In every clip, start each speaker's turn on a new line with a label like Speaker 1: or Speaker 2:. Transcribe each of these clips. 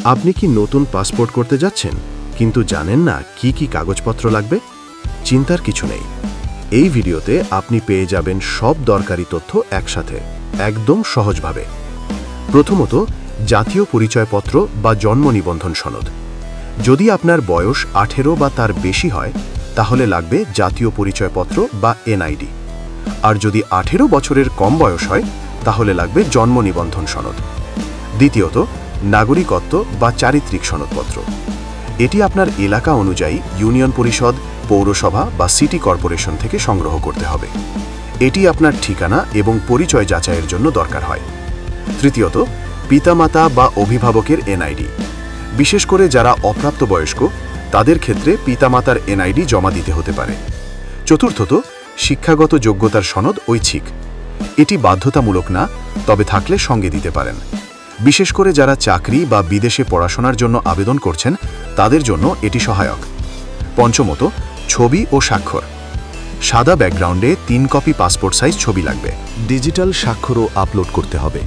Speaker 1: আপনি কি নতুন পাসপোর্ট করতে যাচ্ছেন কিন্তু জানেন না কি কি কাগজপত্র লাগবে? চিন্তার কিছু নেই। এই ভিডিওতে আপনি পেয়ে যাবেন সব দরকারি তথ্য একসাথে, একদম সহজভাবে। প্রথমত, জাতীয় পরিচয়পত্র বা জন্ম নিবন্ধন সনদ। যদি আপনার বয়স 18 বা তার বেশি হয় তাহলে লাগবে জাতীয় পরিচয়পত্র বা এনআইডি। আর যদি 18 বছরের কম বয়স হয় তাহলে লাগবে জন্ম নিবন্ধন সনদ। দ্বিতীয়ত, নাগরিকত্ব বা চারিত্রিক সনদপত্র। এটি আপনার এলাকা অনুযায়ী ইউনিয়ন পরিষদ, পৌরসভা বা সিটি কর্পোরেশন থেকে সংগ্রহ করতে হবে। এটি আপনার ঠিকানা এবং পরিচয় যাচাইয়ের জন্য দরকার হয়। তৃতীয়ত, পিতামাতা বা অভিভাবকের এনআইডি। বিশেষ করে যারা অপ্রাপ্তবয়স্ক তাদের ক্ষেত্রে পিতামাতার এনআইডি জমা দিতে হতে পারে। চতুর্থত, শিক্ষাগত যোগ্যতার সনদ ঐচ্ছিক। এটি বাধ্যতামূলক না, তবে থাকলে সঙ্গে দিতে পারেন। বিশেষ করে যারা চাকরি বা বিদেশে পড়াশোনার জন্য আবেদন করছেন তাদের জন্য এটি সহায়ক। পঞ্চমত, ছবি ও স্বাক্ষর। সাদা ব্যাকগ্রাউন্ডে 3 কপি পাসপোর্ট সাইজ ছবি লাগবে। ডিজিটাল স্বাক্ষরও আপলোড করতে হবে।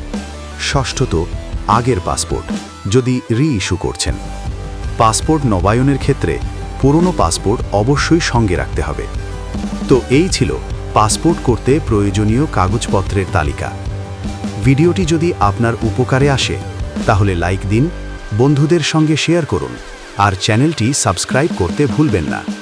Speaker 1: ষষ্ঠত, আগের পাসপোর্ট যদি রি-ইস্যু করছেন। পাসপোর্ট নবায়নের ক্ষেত্রে পুরনো পাসপোর্ট অবশ্যই সঙ্গে রাখতে হবে। তো এই ছিল পাসপোর্ট করতে প্রয়োজনীয় কাগজপত্রের তালিকা। ভিডিওটি যদি আপনার উপকারে আসে তাহলে লাইক দিন, বন্ধুদের সঙ্গে শেয়ার করুন আর চ্যানেলটি সাবস্ক্রাইব করতে ভুলবেন না।